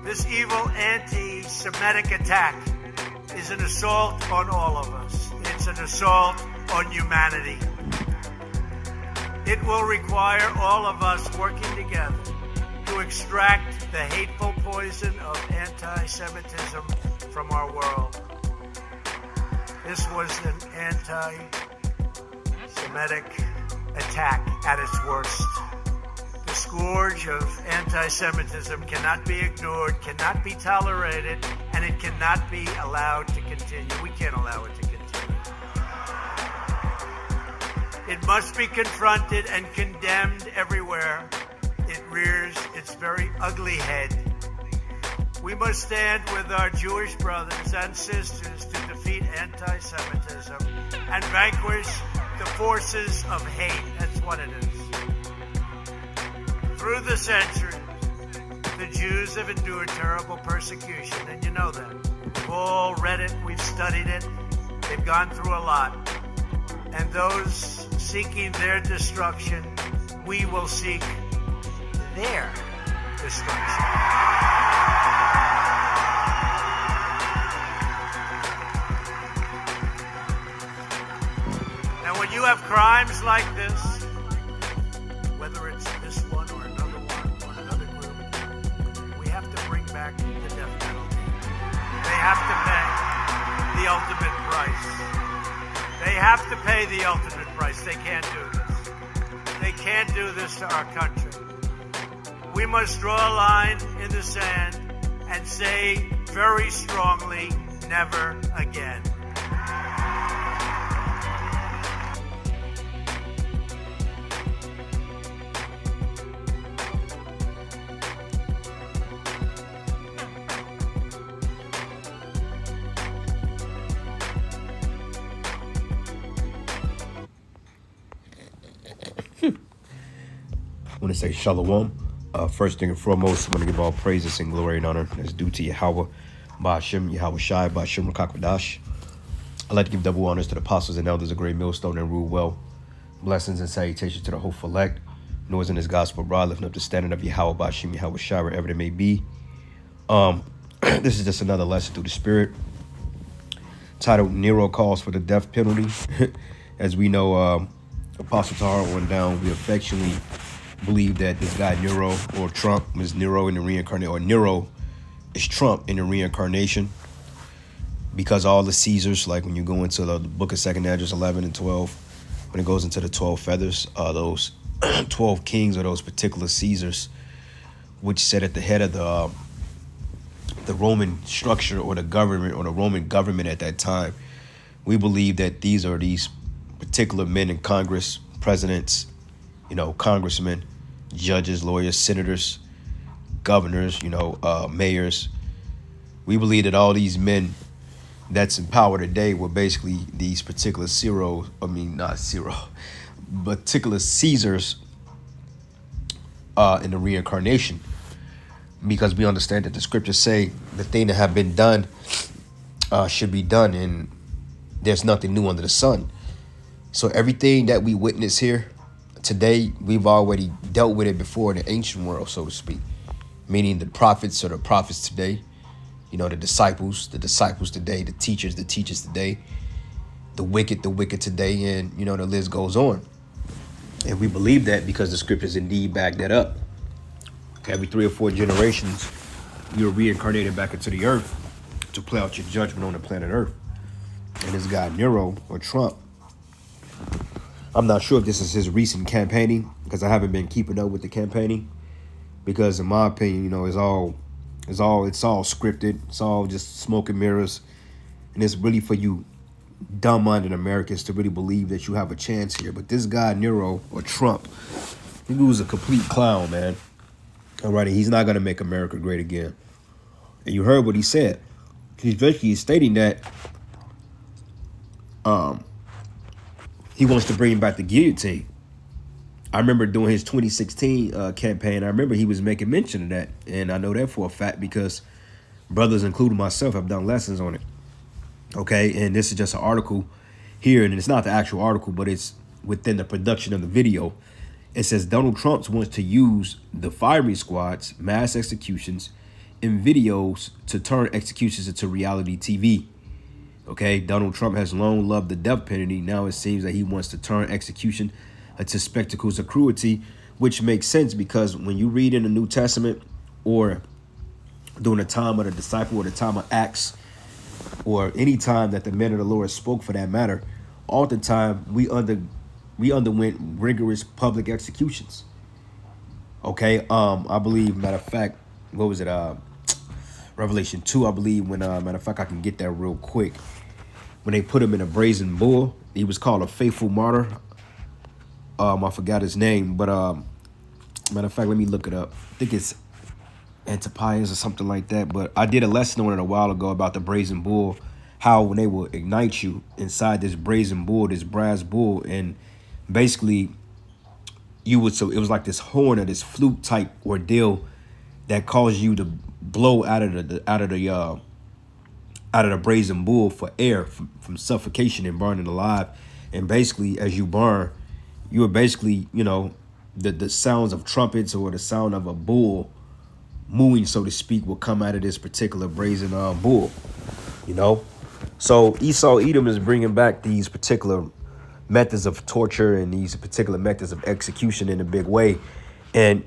This evil anti-Semitic attack is an assault on all of us. It's an assault on humanity. It will require all of us working together to extract the hateful poison of anti-Semitism from our world. This was an anti-Semitic attack at its worst. The scourge of anti-Semitism cannot be ignored, cannot be tolerated, and it cannot be allowed to continue. We can't allow it to continue. It must be confronted and condemned everywhere it rears its very ugly head. We must stand with our Jewish brothers and sisters to defeat anti-Semitism and vanquish the forces of hate. That's what it is. Through the centuries, the Jews have endured terrible persecution, and you know that. We've all read it, we've studied it, they've gone through a lot. And those seeking their destruction, we will seek their destruction. Now, when you have crimes like this, whether it's this one or another one or another group, we have to bring back the death penalty. They have to pay the ultimate price. They have to pay the ultimate price. They can't do this. They can't do this to our country. We must draw a line in the sand and say very strongly, never again. I want to say shalom. First thing and foremost, I want to give all praises and glory and honor that's due to Yahweh, Ba'ashem, Yahweh Shai, Ba'ashem Rakakwadash. I'd like to give double honors to the apostles and elders of Great Millstone and rule well. Blessings and salutations to the hopeful elect, noise in this gospel broad, lifting up the standard of Yahweh, Ba'ashem, Yahweh Shai, wherever it may be. This is just another lesson through the Spirit, titled Nero Calls for the Death Penalty. As we know, Apostle Tahar went down, we affectionately believe that this guy Nero, or Trump, is Nero in the reincarnation, or Nero is Trump in the reincarnation, because all the Caesars, like when you go into the book of 2nd Esdras 11 and 12, when it goes into the 12 feathers, those 12 kings or those particular Caesars, which sat at the head of the Roman structure or the government or the Roman government at that time. We believe that these are these particular men in Congress, presidents, congressmen, judges, lawyers, senators, governors, mayors. We believe that all these men that's in power today were basically these particular particular Caesars in the reincarnation, because we understand that the scriptures say the thing that have been done should be done, and there's nothing new under the sun. So everything that we witness here today, we've already dealt with it before in the ancient world, so to speak. Meaning the prophets or the prophets today, the disciples today, the teachers today, the wicked today, and, the list goes on. And we believe that because the scriptures indeed back that up. Every 3 or 4 generations, you're reincarnated back into the earth to play out your judgment on the planet Earth. And this guy, Nero, or Trump, I'm not sure if this is his recent campaigning, because I haven't been keeping up with the campaigning, because in my opinion, it's all scripted. It's all just smoke and mirrors. And it's really for you dumb-minded Americans to really believe that you have a chance here. But this guy, Nero, or Trump, he was a complete clown, man. All right, he's not going to make America great again. And you heard what he said. He's basically stating that he wants to bring back the guillotine. I remember doing his 2016 campaign. I remember he was making mention of that. And I know that for a fact because brothers, including myself, have done lessons on it. Okay, and this is just an article here, and it's not the actual article, but it's within the production of the video. It says Donald Trump wants to use the firing squads, mass executions, and videos to turn executions into reality TV. Okay, Donald Trump has long loved the death penalty. Now it seems that he wants to turn execution into spectacles of cruelty, which makes sense because when you read in the New Testament or during the time of the disciple or the time of Acts, or any time that the men of the Lord spoke for that matter, oftentimes we underwent rigorous public executions. Okay, I believe, matter of fact, what was it? Revelation 2, I believe, when matter of fact, I can get that real quick. When they put him in a brazen bull, he was called a faithful martyr. I forgot his name, but matter of fact, let me look it up. I think it's Antipas or something like that. But I did a lesson on it a while ago about the brazen bull, how when they will ignite you inside this brazen bull, this brass bull, and basically it was like this horn or this flute type ordeal that caused you to blow out of the brazen bull for air from suffocation and burning alive. And basically, as you burn, you are basically, the sounds of trumpets or the sound of a bull mooing, so to speak, will come out of this particular brazen bull, So Esau Edom is bringing back these particular methods of torture and these particular methods of execution in a big way. And,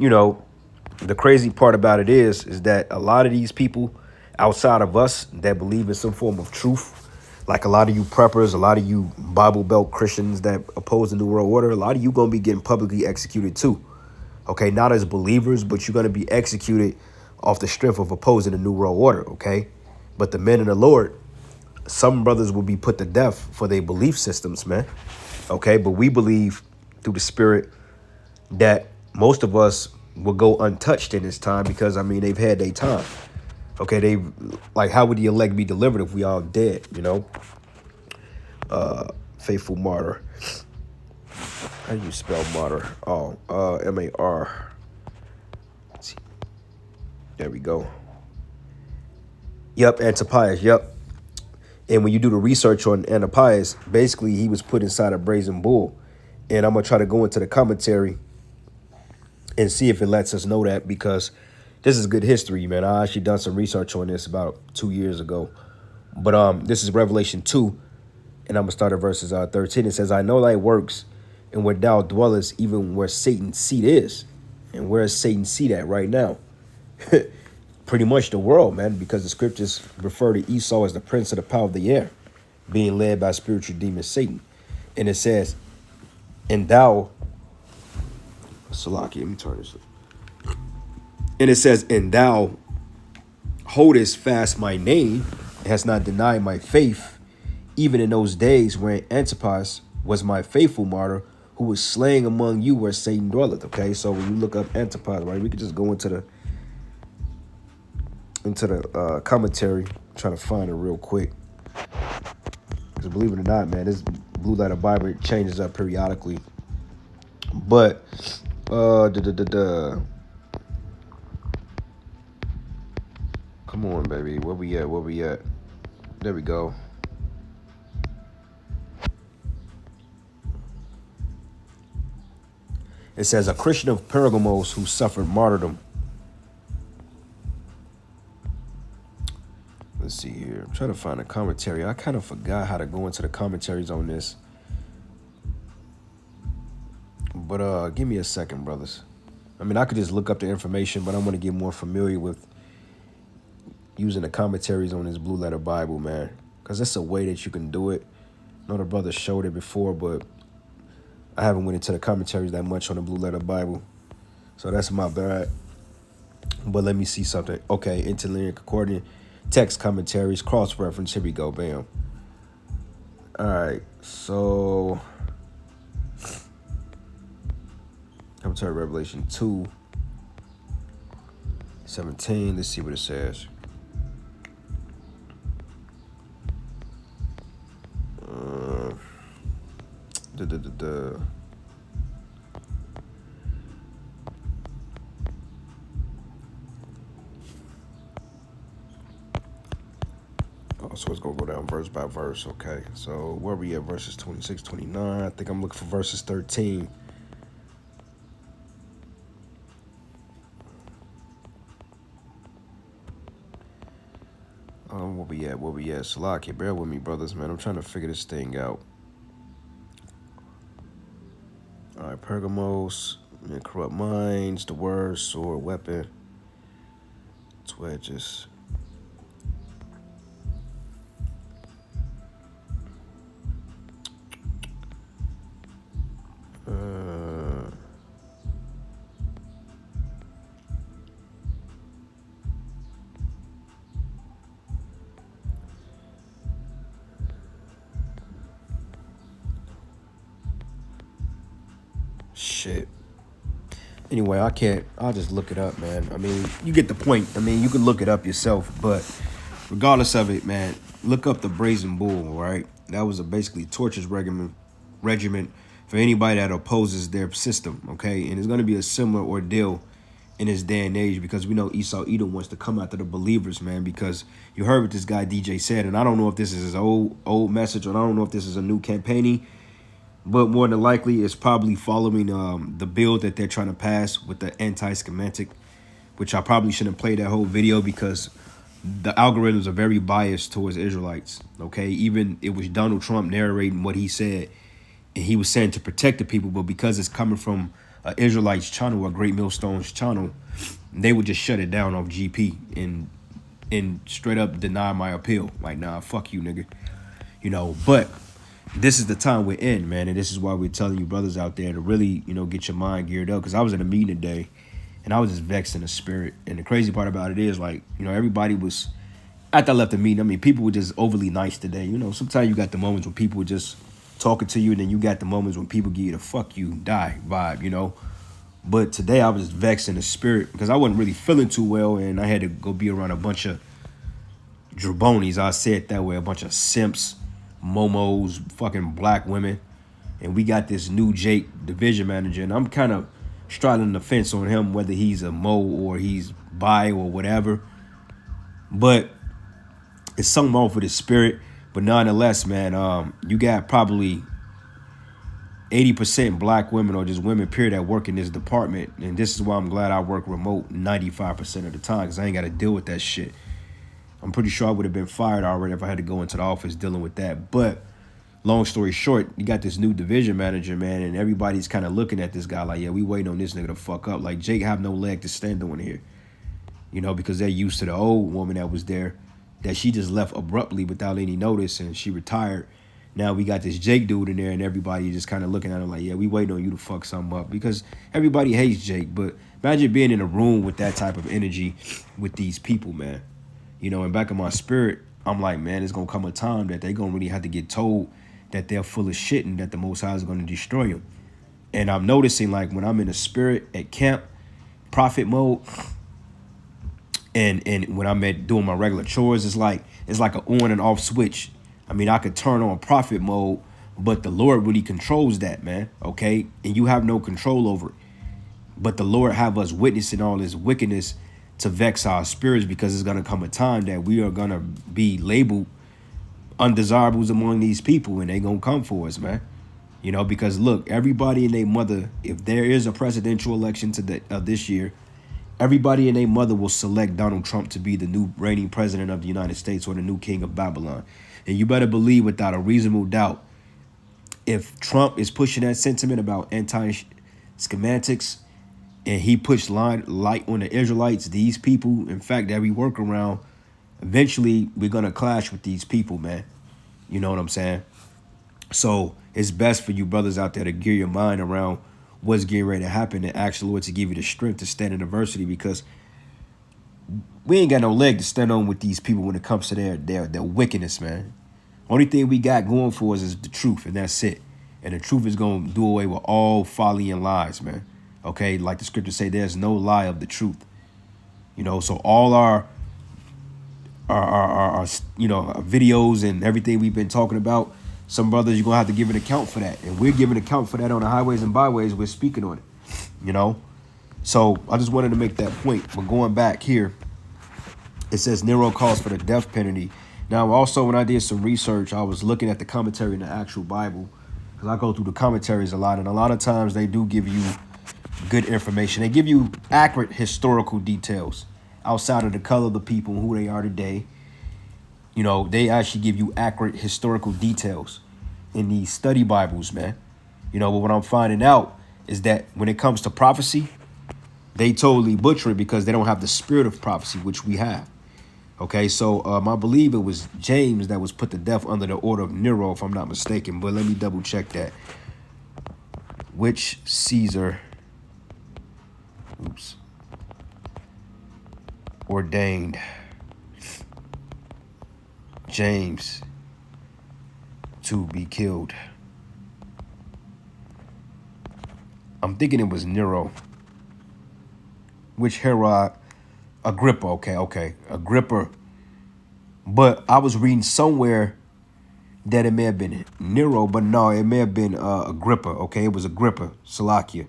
the crazy part about it is that a lot of these people outside of us that believe in some form of truth, like a lot of you preppers, a lot of you Bible Belt Christians that oppose the New World Order, a lot of you going to be getting publicly executed too. Okay, not as believers, but you're going to be executed off the strength of opposing the New World Order, okay? But the men of the Lord, some brothers will be put to death for their belief systems, man. Okay, but we believe through the Spirit that most of us will go untouched in this time because, they've had their time. Okay, how would the elect be delivered if we all dead, Faithful martyr. How do you spell martyr? Oh, M-A-R. Let's see. There we go. Yep, Antipas, yep. And when you do the research on Antipas, basically he was put inside a brazen bull. And I'm going to try to go into the commentary and see if it lets us know that, because this is good history, man. I actually done some research on this about 2 years ago. But this is Revelation 2, and I'm going to start at verses 13. It says, I know thy works, and where thou dwellest, even where Satan's seat is. And where is Satan's seat at right now? Pretty much the world, man, because the scriptures refer to Esau as the prince of the power of the air, being led by spiritual demon Satan. And it says, and thou, Salaki, let me turn this up. And it says, and thou holdest fast my name, and hast not denied my faith, even in those days when Antipas was my faithful martyr, who was slain among you where Satan dwelleth. Okay, so when you look up Antipas, right, we could just go into the commentary, try to find it real quick. Because believe it or not, man, this Blue Letter Bible changes up periodically. But come on, baby. Where we at? There we go. It says, a Christian of Pergamos who suffered martyrdom. Let's see here. I'm trying to find a commentary. I kind of forgot how to go into the commentaries on this. But give me a second, brothers. I could just look up the information, but I want to get more familiar with using the commentaries on this Blue Letter Bible, man. Because that's a way that you can do it. I know the brothers showed it before, but I haven't went into the commentaries that much on the Blue Letter Bible. So that's my bad. But let me see something. Okay, interlinear concordance. Text commentaries, cross-reference. Here we go, bam. All right, so commentary Revelation 2:17. Let's see what it says. Oh, so it's going to go down verse by verse. Okay, so where we at? Verses 26, 29. I think I'm looking for verses 13. Where we at? Salaki, bear with me, brothers, man. I'm trying to figure this thing out. All right, Pergamos, and corrupt minds, the word, sword, weapon, twedges. Shit. Anyway, I'll just look it up, man. I mean, you get the point. I mean, you can look it up yourself, but regardless of it, man, look up the Brazen Bull, right? That was a basically torturous regiment for anybody that opposes their system, okay? And it's going to be a similar ordeal in this day and age because we know Esau Edom wants to come after the believers, man, because you heard what this guy DJ said, and I don't know if this is his old message or I don't know if this is a new campaigning. But more than likely, it's probably following the bill that they're trying to pass with the anti-schematic, which I probably shouldn't play that whole video because the algorithms are very biased towards Israelites. Okay, even it was Donald Trump narrating what he said, and he was saying to protect the people, but because it's coming from an Israelites channel, a Great Millstones channel, they would just shut it down off GP and straight up deny my appeal. Like, nah, fuck you, nigga. You know, but this is the time we're in, man, and this is why we're telling you brothers out there to really, get your mind geared up. Because I was in a meeting today, and I was just vexed in the spirit. And the crazy part about it is, like, everybody was, after I left the meeting, I mean, people were just overly nice today. Sometimes you got the moments when people were just talking to you, and then you got the moments when people give you the fuck you, die vibe, But today I was just vexed in the spirit because I wasn't really feeling too well, and I had to go be around a bunch of jabonis. I say it that way, a bunch of simps, momos, fucking black women, and we got this new Jake division manager, and I'm kind of straddling the fence on him whether he's a mo or he's bi or whatever, but it's something wrong with his spirit. But nonetheless, man, you got probably 80% black women or just women period that work in this department, and this is why I'm glad I work remote 95% of the time because I ain't got to deal with that shit. I'm pretty sure I would have been fired already if I had to go into the office dealing with that. But long story short, you got this new division manager, man, and everybody's kind of looking at this guy like, yeah, we waiting on this nigga to fuck up. Like, Jake have no leg to stand on here, because they're used to the old woman that was there, that she just left abruptly without any notice, and she retired. Now we got this Jake dude in there, and everybody just kind of looking at him like, yeah, we waiting on you to fuck something up because everybody hates Jake. But imagine being in a room with that type of energy with these people, man. And back in my spirit, I'm like, man, it's going to come a time that they're going to really have to get told that they're full of shit and that the Most High is going to destroy them. And I'm noticing, like, when I'm in the spirit at camp, prophet mode, and when I'm doing my regular chores, it's like an on and off switch. I mean, I could turn on prophet mode, but the Lord really controls that, man, okay? And you have no control over it. But the Lord have us witnessing all this wickedness to vex our spirits because it's going to come a time that we are going to be labeled undesirables among these people, and they going to come for us, man. Because look, everybody and their mother, if there is a presidential election this year, everybody and their mother will select Donald Trump to be the new reigning president of the United States or the new king of Babylon. And you better believe without a reasonable doubt, if Trump is pushing that sentiment about anti-schematics, and he pushed light on the Israelites, these people, in fact, that we work around, eventually we're going to clash with these people, man. You know what I'm saying? So it's best for you brothers out there to gear your mind around what's getting ready to happen and ask the Lord to give you the strength to stand in adversity because we ain't got no leg to stand on with these people when it comes to their wickedness, man. Only thing we got going for us is the truth, and that's it. And the truth is going to do away with all folly and lies, man. Okay, like the scriptures say, there's no lie of the truth. You know, so all our our videos and everything we've been talking about, some brothers, you're going to have to give an account for that. And we're giving account for that on the highways and byways. We're speaking on it, you know. So I just wanted to make that point. But going back here, it says Nero calls for the death penalty. Now, also, when I did some research, I was looking at the commentary in the actual Bible, because I go through the commentaries a lot, and a lot of times they do give you good information. They give you accurate historical details outside of the color of the people and who they are today. You know, they actually give you accurate historical details in these study Bibles, man. You know, but what I'm finding out is that when it comes to prophecy, they totally butcher it because they don't have the spirit of prophecy, which we have. Okay, so I believe it was James that was put to death under the order of Nero, if I'm not mistaken. But let me double check that. Which Caesar, ordained James to be killed? I'm thinking it was Nero. Which Herod? Agrippa, okay, Agrippa. But I was reading somewhere that it may have been Nero, but no, it may have been Agrippa, okay? It was Agrippa, Salakia.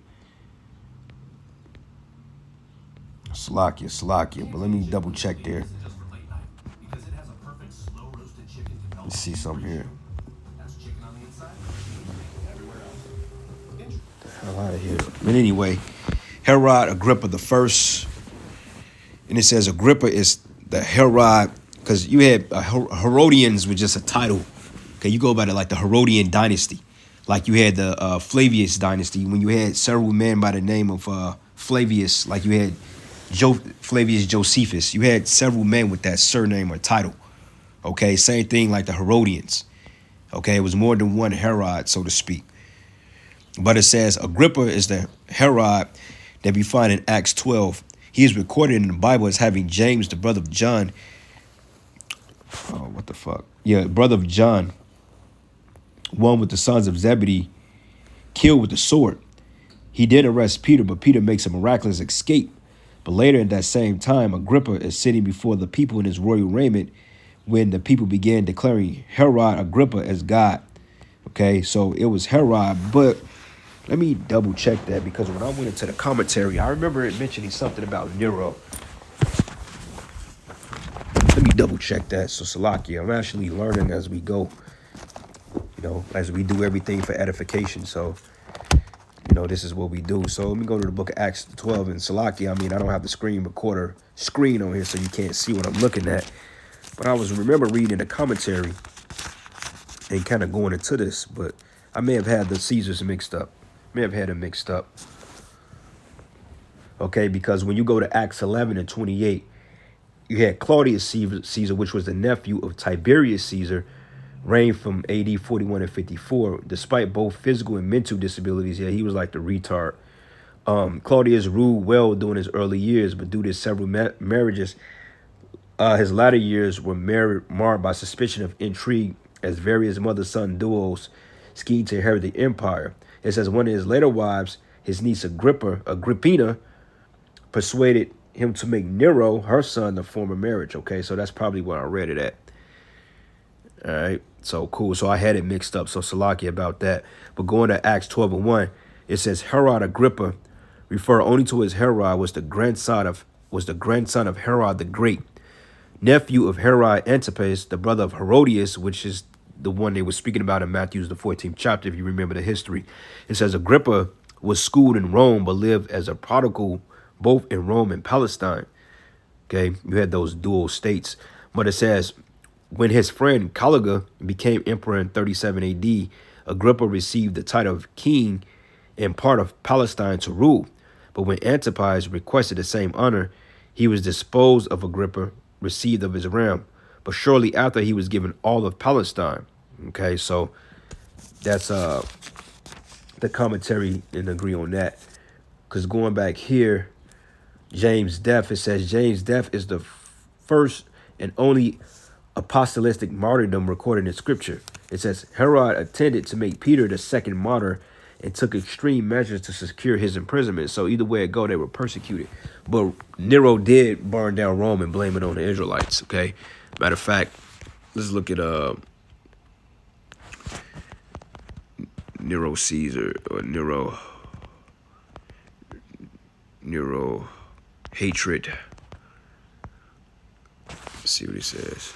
But let me double check there. Let's see something here. The hell out of here. But anyway, Herod Agrippa the first. And it says Agrippa is the Herod, because you had Herodians was just a title. Okay, you go by it like the Herodian dynasty. Like you had the Flavius dynasty, when you had several men by the name of Flavius, like you had Flavius Josephus. You had several men with that surname or title. Okay, same thing like the Herodians. Okay, it was more than one Herod, so to speak. But it says Agrippa is the Herod that we find in Acts 12. He is recorded in the Bible as having James, the brother of John. Oh, what the fuck? Yeah, brother of John, one with the sons of Zebedee, killed with the sword. He did arrest Peter, but Peter makes a miraculous escape. But later in that same time, Agrippa is sitting before the people in his royal raiment when the people began declaring Herod Agrippa as God. Okay, so it was Herod, but let me double check that, because when I went into the commentary, I remember it mentioning something about Nero. Let me double check that. So Salakia, I'm actually learning as we go, you know, as we do everything for edification. So, you know, this is what we do. So let me go to the book of Acts 12 and Salakia. I mean, I don't have the screen recorder screen on here, so you can't see what I'm looking at. But I remember reading the commentary and kind of going into this, but I may have had the Caesars mixed up. Okay, because when you go to Acts 11 and 28, you had Claudius Caesar, which was the nephew of Tiberius Caesar, reigned from AD 41 and 54. Despite both physical and mental disabilities, yeah, he was like the retard. Claudius ruled well during his early years, but due to several marriages, his latter years were marred by suspicion of intrigue, as various mother-son duos schemed to inherit the empire. It says one of his later wives, his niece Agrippina, persuaded him to make Nero, her son, the former marriage. Okay, so that's probably where I read it at. All right, so cool. So I had it mixed up. So Salaki about that. But going to Acts 12 and 1, it says Herod Agrippa, refer only to his Herod, was the grandson of Herod the Great, nephew of Herod Antipas, the brother of Herodias, which is the one they were speaking about in Matthew's the 14th chapter, if you remember the history. It says Agrippa was schooled in Rome, but lived as a prodigal both in Rome and Palestine. Okay, you had those dual states. But it says, when his friend Caligula became emperor in 37 AD, Agrippa received the title of king and part of Palestine to rule. But when Antipas requested the same honor, he was disposed of Agrippa, received of his realm. But shortly after, he was given all of Palestine. Okay, so that's the commentary, and agree on that. Because going back here, James' death. It says James' death is the first and only apostolic martyrdom recorded in Scripture. It says Herod attended to make Peter the second martyr and took extreme measures to secure his imprisonment. So either way it go, they were persecuted. But Nero did burn down Rome and blame it on the Israelites. Okay, matter of fact, let's look at Nero Caesar or Nero hatred. Let's see what he says.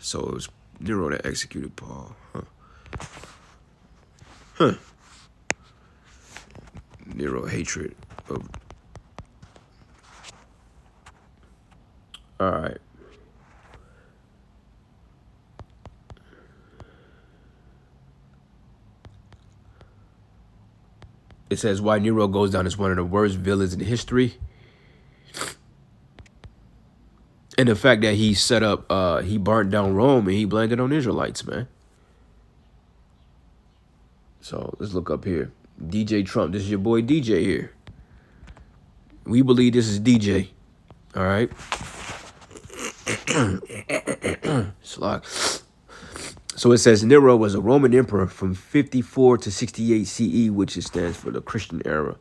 So it was Nero that executed Paul. Nero hatred of. All right. It says why Nero goes down as one of the worst villains in history. And the fact that he set up, he burnt down Rome and he blamed it on Israelites, man. So let's look up here. DJ Trump, this is your boy DJ here. We believe this is DJ. All right. So it says Nero was a Roman emperor from 54 to 68 CE, which stands for the Christian era.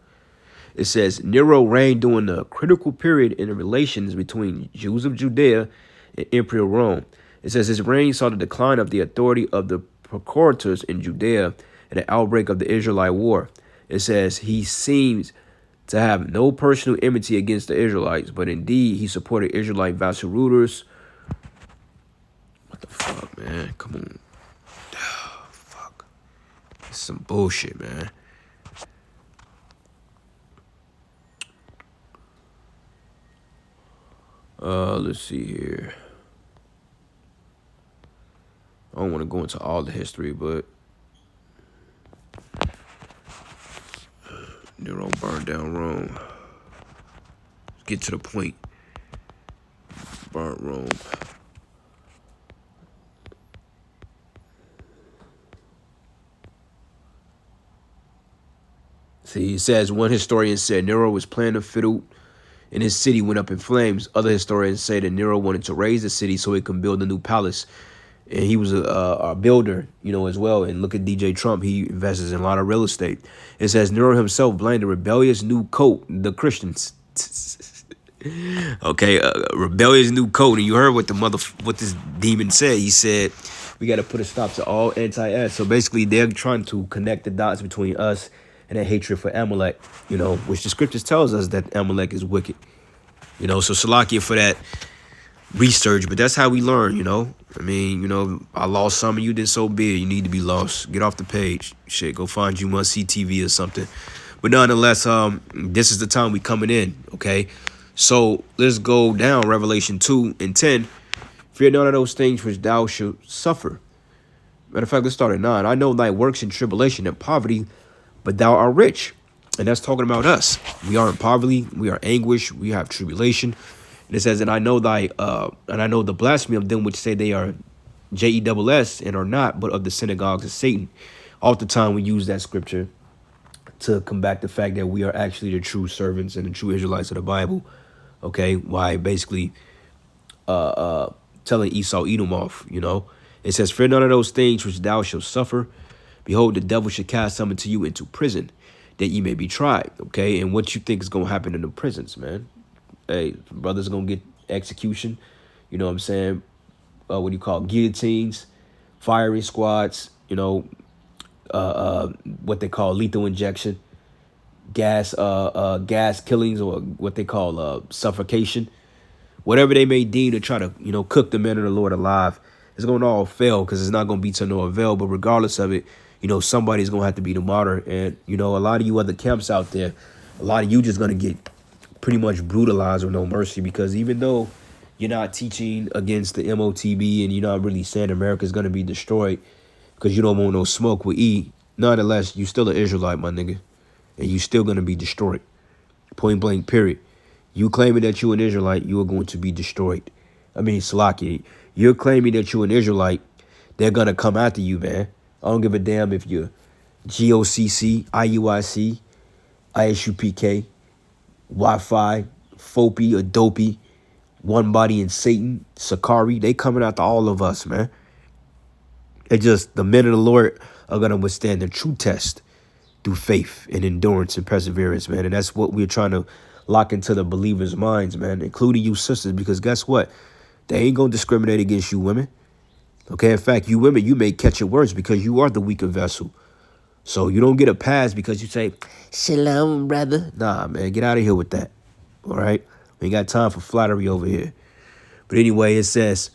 It says Nero reigned during the critical period in the relations between Jews of Judea and Imperial Rome. It says his reign saw the decline of the authority of the procurators in Judea and the outbreak of the Israelite War. It says he seems to have no personal enmity against the Israelites, but indeed he supported Israelite vassal rulers. What the fuck, man? Come on. Oh, fuck. This is some bullshit, man. Let's see here. I don't want to go into all the history, but Nero burned down Rome. Let's get to the point. Burnt Rome. See, it says one historian said Nero was playing a fiddle and his city went up in flames. Other historians say that Nero wanted to raise the city so he could build a new palace. And he was a builder, you know, as well. And look at DJ Trump. He invests in a lot of real estate. It says Nero himself blamed the rebellious new coat, the Christians. Okay, rebellious new coat. And you heard what what this demon said. He said, we got to put a stop to all anti-us. So basically, they're trying to connect the dots between us and that hatred for Amalek, you know, which the scriptures tells us that Amalek is wicked. You know, so Salakia for that research, but that's how we learn, you know. I mean, you know, I lost some of you, then so be it. You need to be lost. Get off the page. Shit, go find you Must See TV or something. But nonetheless, this is the time we coming in, okay? So let's go down, Revelation 2 and 10. Fear none of those things which thou shalt suffer. Matter of fact, let's start at 9. I know thy works in tribulation and poverty, but thou art rich. And that's talking about us. We are in poverty, we are anguish, we have tribulation. And it says, and I know the blasphemy of them which say they are JESS and are not, but of the synagogues of Satan. All the time we use that scripture to combat the fact that we are actually the true servants and the true Israelites of the Bible. Okay, why basically telling Esau, eat him off, you know. It says, fear none of those things which thou shalt suffer. Behold, the devil shall cast some into you into prison, that ye may be tried. Okay, and what you think is going to happen in the prisons, man? Hey, brothers are going to get execution. You know what I'm saying? What do you call it? Guillotines, firing squads, you know, what they call lethal injection, gas killings, or what they call suffocation. Whatever they may deem to try to, you know, cook the men of the Lord alive, it's going to all fail because it's not going to be to no avail. But regardless of it, you know, somebody's going to have to be the martyr. And, you know, a lot of you other camps out there, a lot of you just going to get pretty much brutalized with no mercy, because even though you're not teaching against the MOTB and you're not really saying America's going to be destroyed because you don't want no smoke with E, nonetheless, you still an Israelite, my nigga, and you still going to be destroyed. Point blank, period. You claiming that you're an Israelite, you are going to be destroyed. I mean, Salaki, you're claiming that you're an Israelite, they're going to come after you, man. I don't give a damn if you're GOCC, IUIC, ISUPK, Wi-Fi, Fopi, or Dopey, One Body and Satan, Sakari. They coming after all of us, man. It just, the men of the Lord are going to withstand the true test through faith and endurance and perseverance, man. And that's what we're trying to lock into the believers' minds, man, including you sisters, because guess what? They ain't going to discriminate against you women. Okay, in fact, you women, you may catch it worse because you are the weaker vessel. So you don't get a pass because you say, shalom, brother. Nah, man, get out of here with that. All right? We ain't got time for flattery over here. But anyway, it says,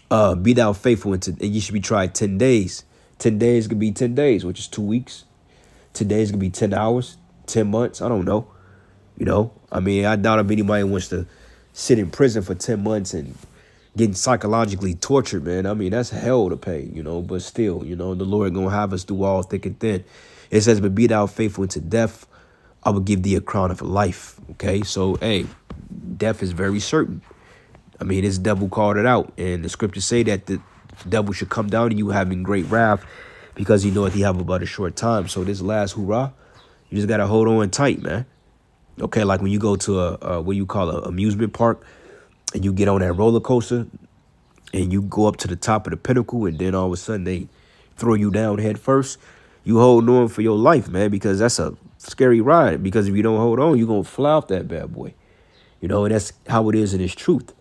be thou faithful, and you should be tried 10 days. 10 days could be 10 days, which is 2 weeks. 10 days could be 10 hours, 10 months. I don't know. You know, I mean, I doubt if anybody wants to sit in prison for 10 months and getting psychologically tortured, man. I mean, that's hell to pay, you know, but still, you know, the Lord gonna have us do all thick and thin. It says, but be thou faithful unto death, I will give thee a crown of life. Okay, so, hey, death is very certain. I mean, this devil called it out, and the scriptures say that the devil should come down to you having great wrath because he knoweth he have about a short time. So this last hoorah, you just got to hold on tight, man. Okay, like when you go to a what you call an amusement park, and you get on that roller coaster and you go up to the top of the pinnacle, and then all of a sudden they throw you down head first. You hold on for your life, man, because that's a scary ride. Because if you don't hold on, you're going to fly off that bad boy. You know, and that's how it is in its truth.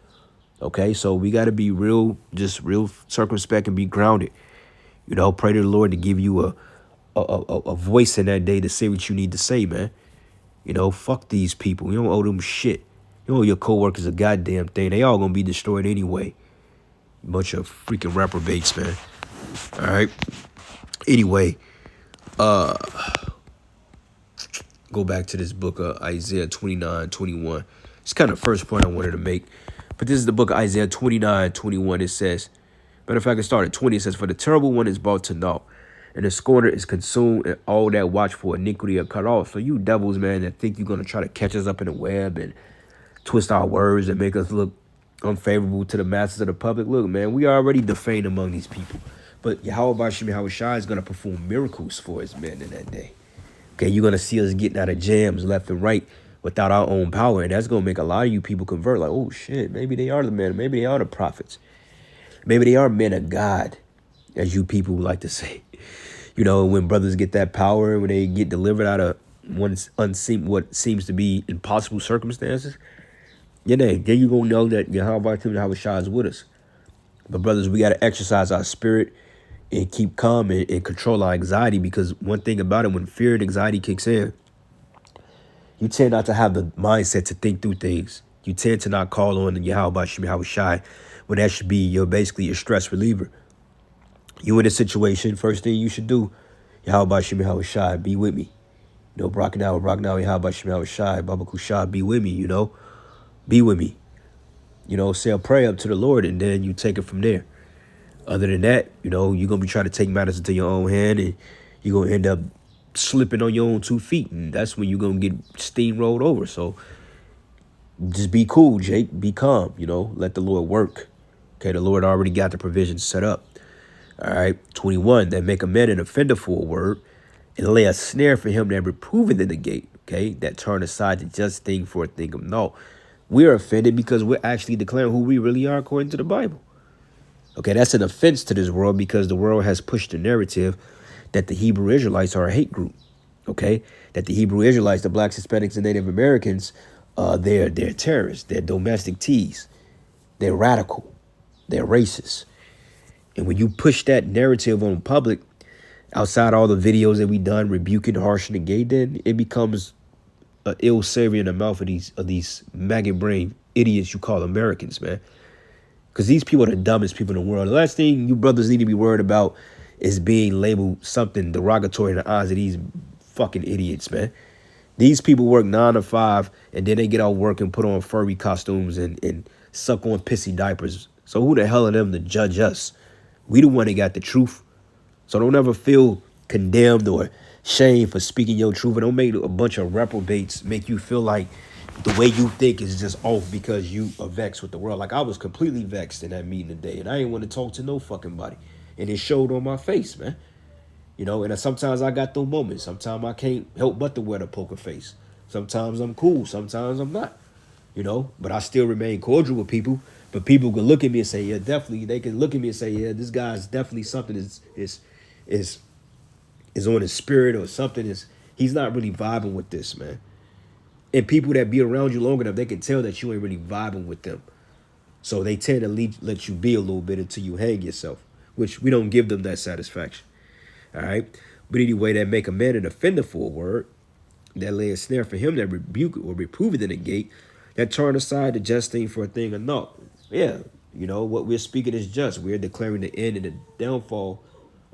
Okay, so we got to be real, just real circumspect and be grounded. You know, pray to the Lord to give you a voice in that day to say what you need to say, man. You know, fuck these people. You don't owe them shit. You know your coworkers a goddamn thing. They all gonna be destroyed anyway. Bunch of freaking reprobates, man. All right. Anyway, go back to this book of Isaiah 29:21. It's kind of the first point I wanted to make. But this is the book of Isaiah 29:21. It says, matter of fact, it started at 20. It says, for the terrible one is brought to naught, and the scorner is consumed, and all that watch for iniquity are cut off. So you devils, man, that think you're gonna try to catch us up in the web and twist our words and make us look unfavorable to the masses of the public. Look, man, we are already defamed among these people. But Yahweh Bashim Yahweh Shai is going to perform miracles for his men in that day. Okay, you're going to see us getting out of jams left and right without our own power. And that's going to make a lot of you people convert. Like, oh, shit, maybe they are the men. Maybe they are the prophets. Maybe they are men of God, as you people like to say. You know, when brothers get that power, when they get delivered out of what seems to be impossible circumstances, then you gonna know that Yahweh Shai is with us. But brothers, we gotta exercise our spirit and keep calm and control our anxiety, because one thing about it, when fear and anxiety kicks in, you tend not to have the mindset to think through things. You tend to not call on the Yahweh Shai when that should be basically your stress reliever. You in a situation, first thing you should do, Yahweh Shai, be with me. You know, Brachanaw, Yahweh Shai, Baba Kushai, be with me, you know. Be with me. You know, say a prayer up to the Lord, and then you take it from there. Other than that, you know, you're going to be trying to take matters into your own hand, and you're going to end up slipping on your own 2 feet, and that's when you're going to get steamrolled over. So just be cool, Jake. Be calm, you know. Let the Lord work. Okay, the Lord already got the provisions set up. All right, 21, that make a man an offender for a word, and lay a snare for him that reproveth in the gate, okay, that turn aside the just thing for a thing of naught. We're offended because we're actually declaring who we really are according to the Bible. Okay, that's an offense to this world, because the world has pushed the narrative that the Hebrew Israelites are a hate group. Okay, that the Hebrew Israelites, the blacks, Hispanics, and Native Americans, they're terrorists, they're domestic teas, they're radical, they're racist. And when you push that narrative on public, outside all the videos that we done rebuking, harshing the gay, then it becomes an ill savor in the mouth of these maggot brain idiots you call Americans, man. Because these people are the dumbest people in the world. The last thing you brothers need to be worried about is being labeled something derogatory in the eyes of these fucking idiots, man. These people work 9 to 5, and then they get out work and put on furry costumes and suck on pissy diapers. So who the hell are them to judge us? We the one that got the truth. So don't ever feel condemned or shame for speaking your truth, and don't make a bunch of reprobates make you feel like the way you think is just off because you are vexed with the world. Like, I was completely vexed in that meeting today, and I didn't want to talk to no fucking body, and it showed on my face, man. You know, and sometimes I got those moments. Sometimes I can't help but to wear the poker face. Sometimes I'm cool. Sometimes I'm not. You know, but I still remain cordial with people. But people can look at me and say, yeah, definitely. They can look at me and say, yeah, this guy's definitely something is is on his spirit or something. Is he's not really vibing with this, man. And people that be around you long enough, they can tell that you ain't really vibing with them. So they tend to let you be a little bit until you hang yourself, which we don't give them that satisfaction. All right. But anyway, that make a man an offender for a word, that lay a snare for him that rebuke or reprove it in the gate, that turn aside the just thing for a thing or not. Yeah, you know, what we're speaking is just. We're declaring the end and the downfall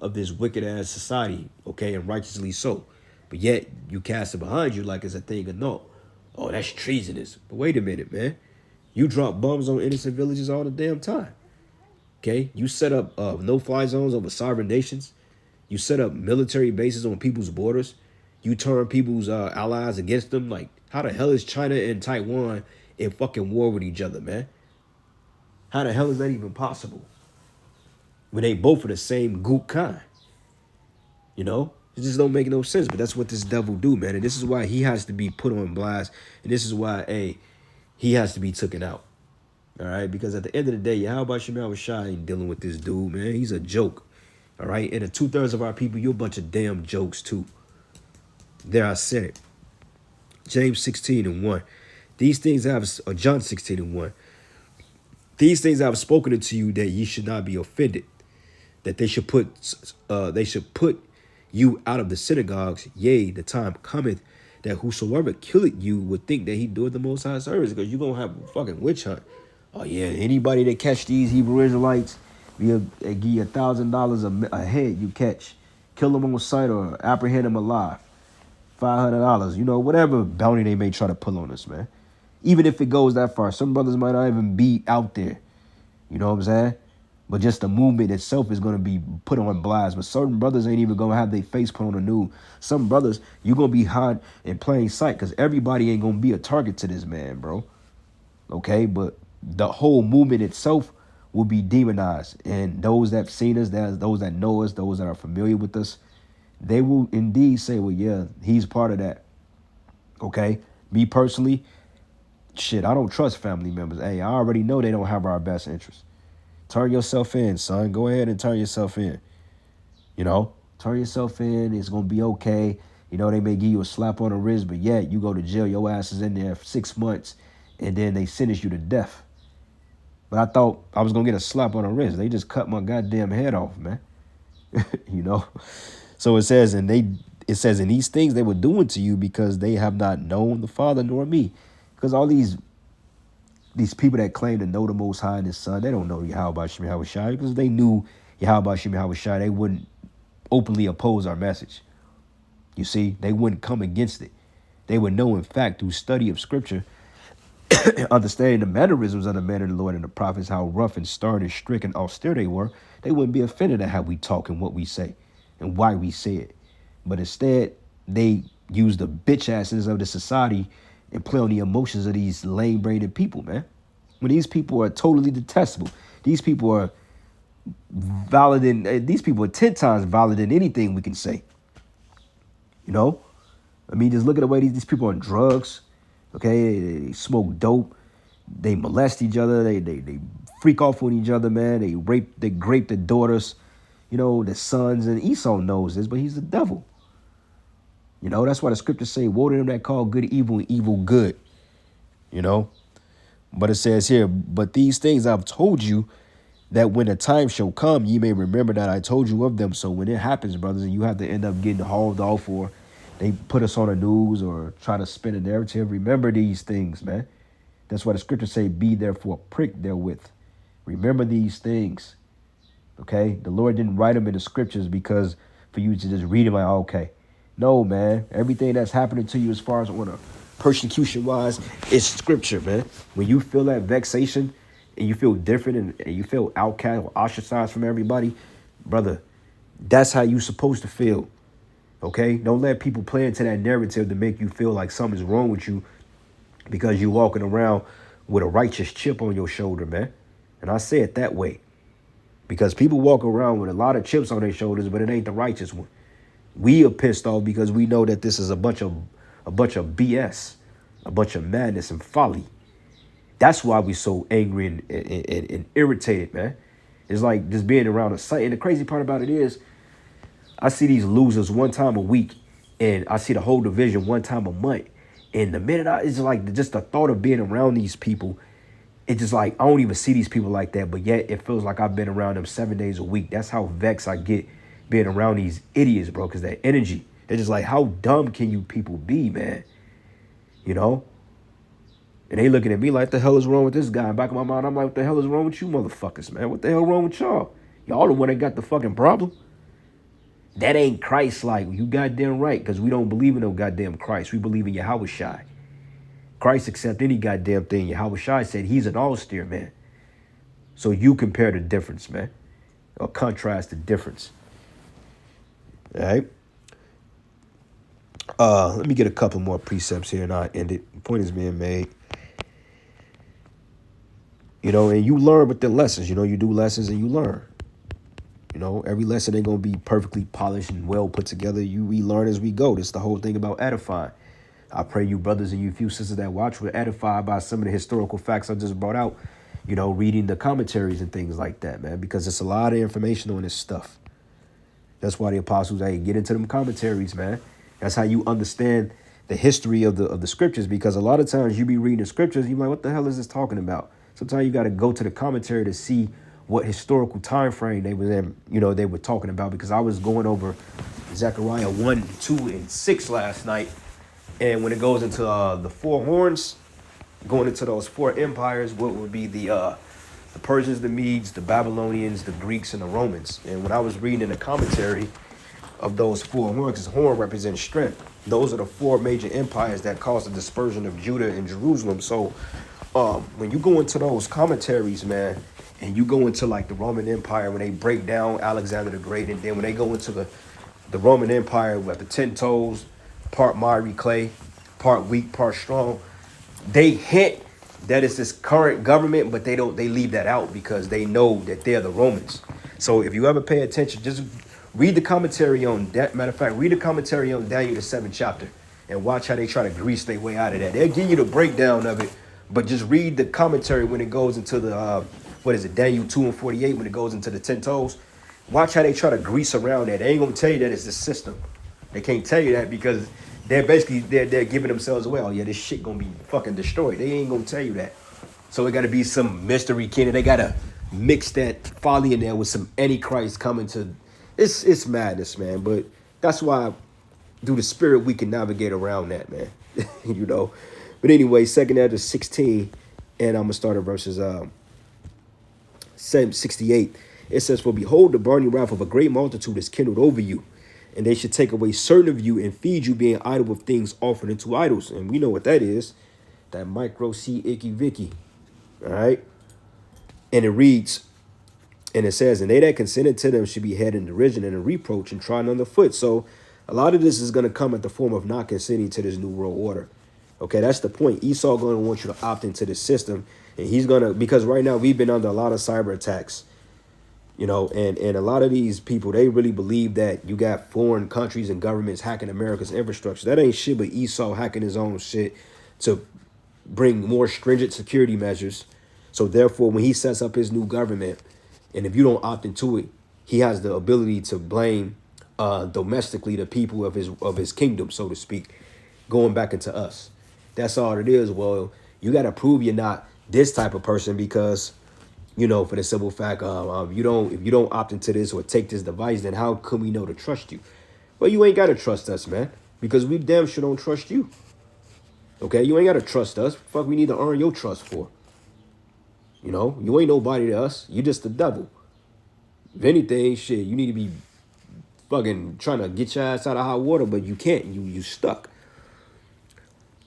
of this wicked ass society, okay, and righteously so. But yet you cast it behind you like it's a thing or not. Oh, that's treasonous. But wait a minute, man. You drop bombs on innocent villages all the damn time. Okay? You set up no-fly zones over sovereign nations. You set up military bases on people's borders. You turn people's allies against them. Like, how the hell is China and Taiwan in fucking war with each other, man? How the hell is that even possible? When they both are the same goop kind. You know? It just don't make no sense. But that's what this devil do, man. And this is why he has to be put on blast. And this is why, hey, he has to be taken out. All right? Because at the end of the day, how about Shemal Shai ain't dealing with this dude, man? He's a joke. All right? And the 2/3 of our people, you're a bunch of damn jokes, too. There, I said it. James 16:1. These things I have, or John 16:1. These things I have spoken unto you that ye should not be offended. That they should put you out of the synagogues. Yea, the time cometh that whosoever killeth you would think that he doeth the Most High service, because you're going to have a fucking witch hunt. Oh, yeah, anybody that catch these Hebrew Israelites, they give you $1,000 a head you catch. Kill them on sight or apprehend them alive. $500, you know, whatever bounty they may try to pull on us, man. Even if it goes that far, some brothers might not even be out there. You know what I'm saying? But just the movement itself is going to be put on blast. But certain brothers ain't even going to have their face put on the news. Some brothers, you're going to be hot in plain sight because everybody ain't going to be a target to this man, bro. Okay? But the whole movement itself will be demonized. And those that have seen us, those that know us, those that are familiar with us, they will indeed say, well, yeah, he's part of that. Okay? Me personally, shit, I don't trust family members. Hey, I already know they don't have our best interests. Turn yourself in, son. Go ahead and turn yourself in. You know, turn yourself in. It's going to be okay. You know, they may give you a slap on the wrist, but yeah, you go to jail. Your ass is in there for 6 months, and then they sentence you to death. But I thought I was going to get a slap on the wrist. They just cut my goddamn head off, man. You know? So it says, in these things they were doing to you because they have not known the Father nor me. Because all these people that claim to know the Most High and His Son, they don't know Yahweh Shem Yahweh Shai. Because they knew Yahweh Shem Yahweh Shai, they wouldn't openly oppose our message. You see, they wouldn't come against it. They would know, in fact, through study of Scripture, understanding the mannerisms of the man of the Lord and the prophets, how rough and stern and strict and austere they were, they wouldn't be offended at how we talk and what we say and why we say it. But instead, they use the bitch asses of the society and play on the emotions of these lame-brained people, man. When these people are totally detestable, these people are valid in, these people are 10 times valid than anything we can say. You know? I mean, just look at the way these people are on drugs. Okay, they smoke dope. They molest each other. They freak off on each other, man. They grape the daughters, you know, the sons. And Esau knows this, but he's the devil. You know, that's why the scriptures say, woe to them that call good evil and evil good. You know, but it says here, but these things I've told you, that when the time shall come, ye may remember that I told you of them. So when it happens, brothers, and you have to end up getting hauled off, or they put us on the news or try to spin a narrative, remember these things, man. That's why the scriptures say, be therefore pricked therewith. Remember these things. Okay, the Lord didn't write them in the scriptures because for you to just read them like, okay. No, man. Everything that's happening to you as far as on a persecution-wise is scripture, man. When you feel that vexation and you feel different and you feel outcast or ostracized from everybody, brother, that's how you supposed to feel, okay? Don't let people play into that narrative to make you feel like something's wrong with you because you're walking around with a righteous chip on your shoulder, man. And I say it that way because people walk around with a lot of chips on their shoulders, but it ain't the righteous one. We are pissed off because we know that this is a bunch of BS, a bunch of madness and folly. That's why we so angry and irritated, man. It's like just being around a site. And the crazy part about it is I see these losers one time a week, and I see the whole division one time a month. And the minute it's like just the thought of being around these people, it's just like I don't even see these people like that, but yet it feels like I've been around them 7 days a week. That's how vexed I get being around these idiots, bro, because that energy. They're just like, how dumb can you people be, man? You know? And they looking at me like, what the hell is wrong with this guy? In the back of my mind, I'm like, what the hell is wrong with you motherfuckers, man? What the hell wrong with y'all? Y'all the one that got the fucking problem. That ain't Christ-like. You goddamn right, because we don't believe in no goddamn Christ. We believe in Yahweh Shai. Christ accept any goddamn thing. Yahweh Shai said he's an all-steer, man. So you compare the difference, man. Or contrast the difference. All right? Let me get a couple more precepts here and I'll end it. The point is being made. You know, and you learn with the lessons. You know, you do lessons and you learn. You know, every lesson ain't going to be perfectly polished and well put together. We learn as we go. This is the whole thing about edifying. I pray you brothers and you few sisters that watch were edified by some of the historical facts I just brought out, you know, reading the commentaries and things like that, man, because it's a lot of information on this stuff. That's why the apostles, hey, get into them commentaries, man. That's how you understand the history of the scriptures, because a lot of times you be reading the scriptures, you're like, what the hell is this talking about? Sometimes you got to go to the commentary to see what historical time frame they was in, you know, they were talking about, because I was going over Zechariah 1, 2, and 6 last night. And when it goes into the four horns, going into those four empires, what would be the Persians, the Medes, the Babylonians, the Greeks, and the Romans. And when I was reading the commentary of those four horns, because horn represents strength, those are the four major empires that caused the dispersion of Judah and Jerusalem. So when you go into those commentaries, man, and you go into like the Roman Empire, when they break down Alexander the Great, and then when they go into the Roman Empire with the 10 toes, part miry clay, part weak, part strong, they hint that it's this current government, but they leave that out because they know that they're the Romans. So if you ever pay attention, just read the commentary on that. Matter of fact, read the commentary on Daniel the 7th chapter and watch how they try to grease their way out of that. They'll give you the breakdown of it, but just read the commentary when it goes into the Daniel 2 and 48, when it goes into the 10 toes. Watch how they try to grease around that. They ain't gonna tell you that it's the system. They can't tell you that because they're basically they're giving themselves away. Oh yeah, this shit gonna be fucking destroyed. They ain't gonna tell you that. So it gotta be some mystery kid. They gotta mix that folly in there with some antichrist coming to. It's madness, man. But that's why through the spirit we can navigate around that, man. You know. But anyway, 2nd Ezra 16, and I'm gonna start at verses 68. It says, "For behold, the burning wrath of a great multitude is kindled over you. And they should take away certain of you and feed you, being idle with things offered unto idols." And we know what that is. That micro C icky vicky. All right. And it reads, and it says, "And they that consented to them should be had in derision and in reproach and trodden underfoot." So a lot of this is going to come in the form of not consenting to this new world order. Okay, that's the point. Esau going to want you to opt into this system. And he's going to, because right now we've been under a lot of cyber attacks. You know, and a lot of these people, they really believe that you got foreign countries and governments hacking America's infrastructure. That ain't shit but Esau hacking his own shit to bring more stringent security measures. So therefore, when he sets up his new government, and if you don't opt into it, he has the ability to blame domestically the people of his kingdom, so to speak, going back into us. That's all it is. Well, you got to prove you're not this type of person because, you know, for the simple fact, if you don't opt into this or take this device, then how can we know to trust you? Well, you ain't got to trust us, man, because we damn sure don't trust you. Okay, you ain't got to trust us. Fuck, we need to earn your trust for. You know, you ain't nobody to us. You just the devil. If anything, shit, you need to be fucking trying to get your ass out of hot water, but you can't. You stuck.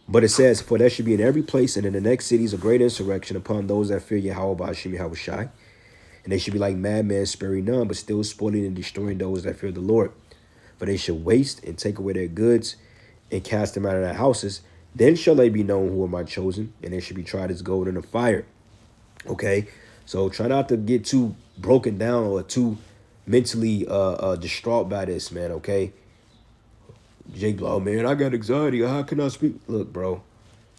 But it says, "For there should be in every place and in the next cities a great insurrection upon those that fear Yahweh Ba'ashem Yahweh Shai. And they should be like madmen, sparing none, but still spoiling and destroying those that fear the Lord. For they should waste and take away their goods and cast them out of their houses. Then shall they be known who are my chosen, and they should be tried as gold in the fire." Okay, so try not to get too broken down or too mentally distraught by this, man, okay? Jake, oh man, I got anxiety. How can I speak? Look, bro,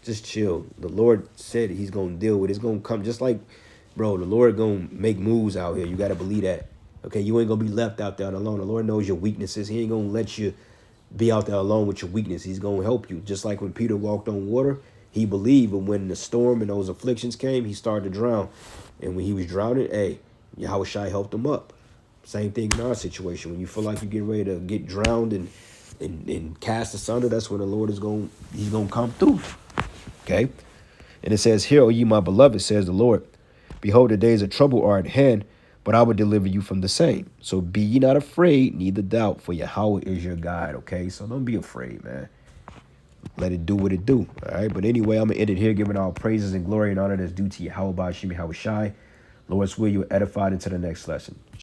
just chill. The Lord said he's gonna deal with it. It's gonna come just like, bro, the Lord gonna make moves out here. You gotta believe that. Okay, you ain't gonna be left out there alone. The Lord knows your weaknesses. He ain't gonna let you be out there alone with your weakness. He's gonna help you. Just like when Peter walked on water, he believed, but when the storm and those afflictions came, he started to drown. And when he was drowning, hey, Yahweh Shai helped him up. Same thing in our situation. When you feel like you're getting ready to get drowned and cast asunder, that's when the Lord he's gonna come through. Okay? And it says, "Hear, O ye my beloved, says the Lord. Behold, the days of trouble are at hand, but I will deliver you from the same. So be ye not afraid, neither doubt, for Yahweh is your guide." Okay? So don't be afraid, man. Let it do what it do. All right? But anyway, I'm going to end it here, giving all praises and glory and honor that's due to Yahweh Ba'ashim Yahweh Shai. Lord's will, you edified into the next lesson.